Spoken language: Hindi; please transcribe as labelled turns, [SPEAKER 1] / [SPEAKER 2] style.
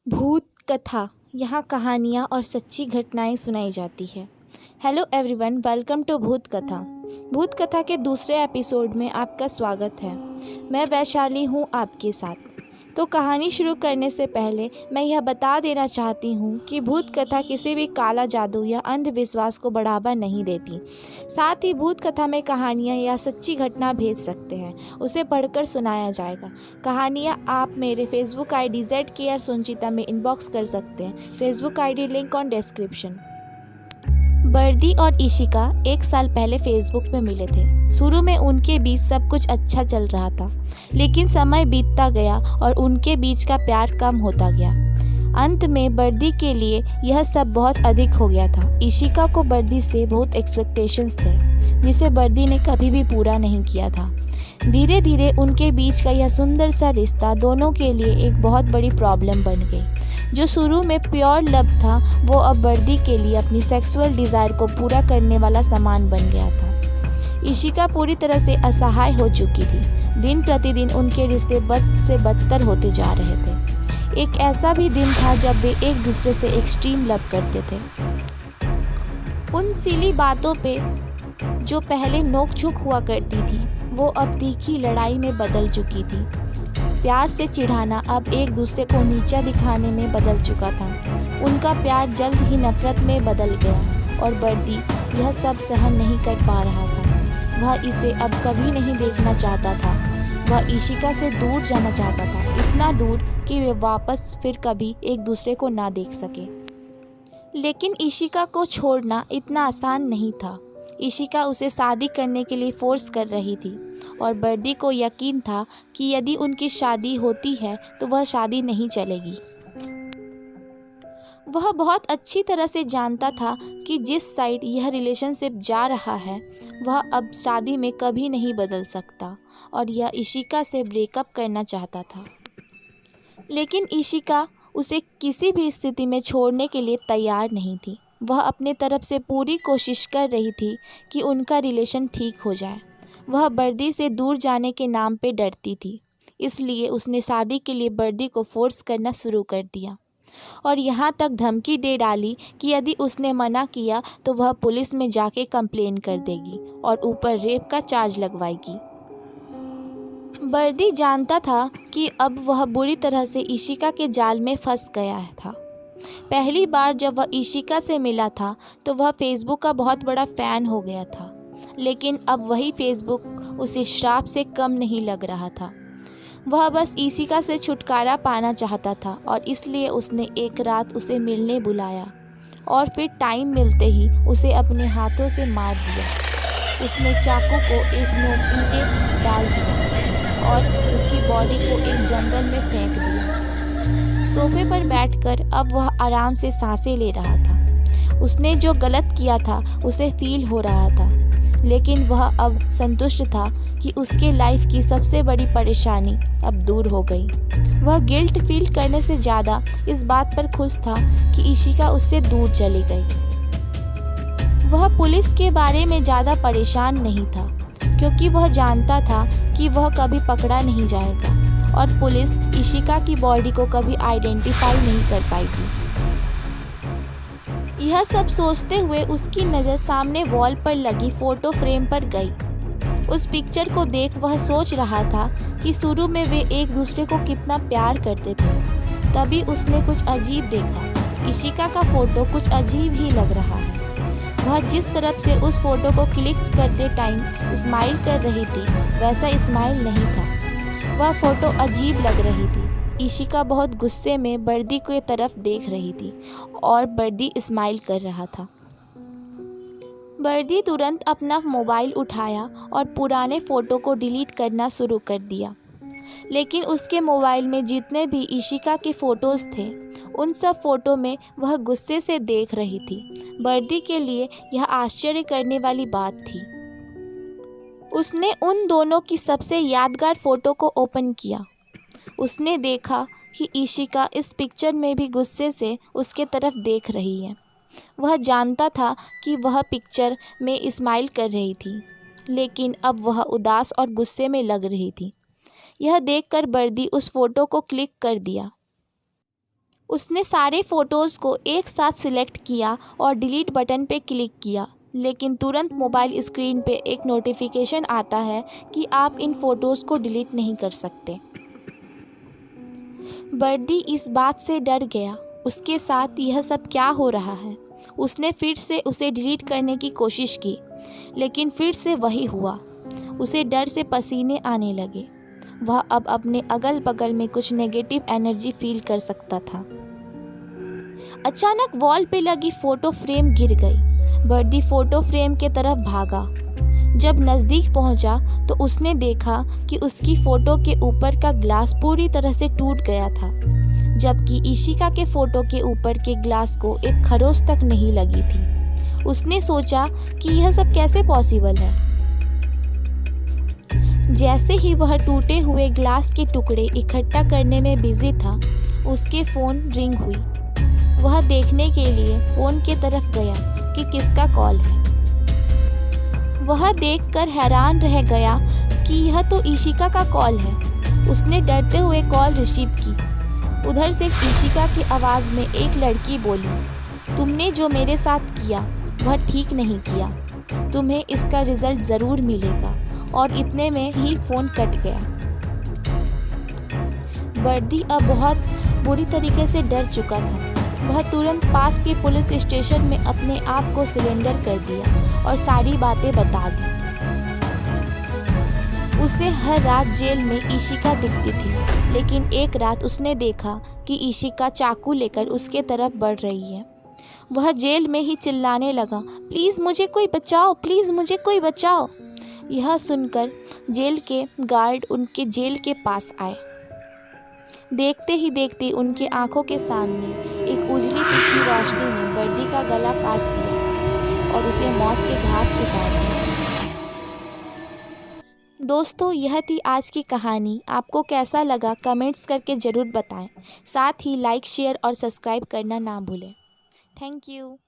[SPEAKER 1] भूत कथा। यहाँ कहानियाँ और सच्ची घटनाएं सुनाई जाती है। हेलो एवरीवन, वेलकम टू भूत कथा। भूत कथा के दूसरे एपिसोड में आपका स्वागत है। मैं वैशाली हूँ आपके साथ। तो कहानी शुरू करने से पहले मैं यह बता देना चाहती हूँ कि भूत कथा किसी भी काला जादू या अंधविश्वास को बढ़ावा नहीं देती। साथ ही भूत कथा में कहानियाँ या सच्ची घटना भेज सकते हैं, उसे पढ़कर सुनाया जाएगा। कहानियाँ आप मेरे फेसबुक आईडी ZKR सुनचिता में इनबॉक्स कर सकते हैं। Facebook ID link on description. बर्दी और इशिका 1 साल पहले फेसबुक पे मिले थे। शुरू में उनके बीच सब कुछ अच्छा चल रहा था, लेकिन समय बीतता गया और उनके बीच का प्यार कम होता गया। अंत में बर्दी के लिए यह सब बहुत अधिक हो गया था। इशिका को बर्दी से बहुत एक्सपेक्टेशंस थे, जिसे बर्दी ने कभी भी पूरा नहीं किया था। धीरे धीरे उनके बीच का यह सुंदर सा रिश्ता दोनों के लिए एक बहुत बड़ी प्रॉब्लम बन गई। जो शुरू में प्योर लव था, वो अब बर्दी के लिए अपनी सेक्सुअल डिज़ायर को पूरा करने वाला सामान बन गया था। इशिका पूरी तरह से असहाय हो चुकी थी। दिन प्रतिदिन उनके रिश्ते बद से बदतर होते जा रहे थे। एक ऐसा भी दिन था जब वे एक दूसरे से एक्सट्रीम लव करते थे। उन सिली बातों पे जो पहले नोक-झोंक हुआ करती थी, वो अब तीखी लड़ाई में बदल चुकी थी। प्यार से चिढ़ाना अब एक दूसरे को नीचा दिखाने में बदल चुका था। उनका प्यार जल्द ही नफरत में बदल गया और बर्दी यह सब सहन नहीं कर पा रहा था। वह इसे अब कभी नहीं देखना चाहता था। वह इशिका से दूर जाना चाहता था, इतना दूर कि वे वापस फिर कभी एक दूसरे को ना देख सके। लेकिन इशिका को छोड़ना इतना आसान नहीं था। इशिका उसे शादी करने के लिए फोर्स कर रही थी और बर्दी को यकीन था कि यदि उनकी शादी होती है तो वह शादी नहीं चलेगी। वह बहुत अच्छी तरह से जानता था कि जिस साइड यह रिलेशनशिप जा रहा है, वह अब शादी में कभी नहीं बदल सकता और यह इशिका से ब्रेकअप करना चाहता था। लेकिन इशिका उसे किसी भी स्थिति में छोड़ने के लिए तैयार नहीं थी। वह अपने तरफ से पूरी कोशिश कर रही थी कि उनका रिलेशन ठीक हो जाए। वह बर्दी से दूर जाने के नाम पे डरती थी, इसलिए उसने शादी के लिए बर्दी को फोर्स करना शुरू कर दिया और यहाँ तक धमकी दे डाली कि यदि उसने मना किया तो वह पुलिस में जाके कंप्लेन कर देगी और ऊपर रेप का चार्ज लगवाएगी। बर्दी जानता था कि अब वह बुरी तरह से इशिका के जाल में फंस गया था। पहली बार जब वह इशिका से मिला था तो वह फेसबुक का बहुत बड़ा फ़ैन हो गया था, लेकिन अब वही फेसबुक उसे श्राप से कम नहीं लग रहा था। वह बस इशिका से छुटकारा पाना चाहता था और इसलिए उसने एक रात उसे मिलने बुलाया और फिर टाइम मिलते ही उसे अपने हाथों से मार दिया। उसने चाकू को एक नोकी पे डाल दिया और उसकी बॉडी को एक जंगल में फेंक दिया। सोफे पर बैठकर अब वह आराम से सांसें ले रहा था। उसने जो गलत किया था उसे फील हो रहा था, लेकिन वह अब संतुष्ट था कि उसके लाइफ की सबसे बड़ी परेशानी अब दूर हो गई। वह गिल्ट फील करने से ज़्यादा इस बात पर खुश था कि इशिका उससे दूर चली गई। वह पुलिस के बारे में ज़्यादा परेशान नहीं था, क्योंकि वह जानता था कि वह कभी पकड़ा नहीं जाएगा और पुलिस इशिका की बॉडी को कभी आइडेंटिफाई नहीं कर पाएगी। यह सब सोचते हुए उसकी नज़र सामने वॉल पर लगी फ़ोटो फ्रेम पर गई। उस पिक्चर को देख वह सोच रहा था कि शुरू में वे एक दूसरे को कितना प्यार करते थे। तभी उसने कुछ अजीब देखा। इशिका का फ़ोटो कुछ अजीब ही लग रहा है। वह जिस तरफ से उस फ़ोटो को क्लिक करते टाइम स्माइल कर रही थी, वैसा स्माइल नहीं था। वह फ़ोटो अजीब लग रही थी। इशिका बहुत गुस्से में बर्दी की तरफ देख रही थी और बर्दी स्माइल कर रहा था। बर्दी तुरंत अपना मोबाइल उठाया और पुराने फ़ोटो को डिलीट करना शुरू कर दिया। लेकिन उसके मोबाइल में जितने भी इशिका के फ़ोटोज़ थे, उन सब फ़ोटो में वह गुस्से से देख रही थी। बर्दी के लिए यह आश्चर्य करने वाली बात थी। उसने उन दोनों की सबसे यादगार फ़ोटो को ओपन किया। उसने देखा कि इशिका इस पिक्चर में भी गुस्से से उसके तरफ देख रही है। वह जानता था कि वह पिक्चर में स्माइल कर रही थी, लेकिन अब वह उदास और गुस्से में लग रही थी। यह देखकर बर्दी उस फ़ोटो को क्लिक कर दिया। उसने सारे फ़ोटोज़ को एक साथ सिलेक्ट किया और डिलीट बटन पे क्लिक किया, लेकिन तुरंत मोबाइल स्क्रीन पे एक नोटिफिकेशन आता है कि आप इन फ़ोटोज़ को डिलीट नहीं कर सकते। बर्दी इस बात से डर गया। उसके साथ यह सब क्या हो रहा है? उसने फिर से उसे डिलीट करने की कोशिश की, लेकिन फिर से वही हुआ। उसे डर से पसीने आने लगे। वह अब अपने अगल बगल में कुछ नेगेटिव एनर्जी फील कर सकता था। अचानक वॉल पे लगी फ़ोटो फ्रेम गिर गई। बर्दी फ़ोटो फ्रेम के तरफ भागा। जब नज़दीक पहुंचा तो उसने देखा कि उसकी फ़ोटो के ऊपर का ग्लास पूरी तरह से टूट गया था, जबकि इशिका के फ़ोटो के ऊपर के ग्लास को एक खरोंच तक नहीं लगी थी। उसने सोचा कि यह सब कैसे पॉसिबल है। जैसे ही वह टूटे हुए ग्लास के टुकड़े इकट्ठा करने में बिजी था, उसके फ़ोन रिंग हुई। वह देखने के लिए फ़ोन के तरफ गया कि किसका कॉल है। वह देखकर हैरान रह गया कि यह तो इशिका का कॉल है। उसने डरते हुए कॉल रिसीव की। उधर से इशिका की आवाज़ में एक लड़की बोली, तुमने जो मेरे साथ किया वह ठीक नहीं किया। तुम्हें इसका रिज़ल्ट ज़रूर मिलेगा। और इतने में ही फ़ोन कट गया। बर्दी अब बहुत बुरी तरीके से डर चुका था। वह तुरंत पास के पुलिस स्टेशन में अपने आप को सरेंडर कर दिया और सारी बातें बता दी। उसे हर रात जेल में इशिका दिखती थी, लेकिन एक रात उसने देखा कि इशिका चाकू लेकर उसके तरफ बढ़ रही है। वह जेल में ही चिल्लाने लगा, प्लीज़ मुझे कोई बचाओ, प्लीज़ मुझे कोई बचाओ। यह सुनकर जेल के गार्ड उनके जेल के पास आए। देखते ही देखते उनके आंखों के सामने एक उजली तीखी रोशनी ने बर्दी का गला काट दिया और उसे मौत के घाट उतार दिया। दोस्तों, यह थी आज की कहानी। आपको कैसा लगा कमेंट्स करके ज़रूर बताएं। साथ ही लाइक, शेयर और सब्सक्राइब करना ना भूलें। Thank you.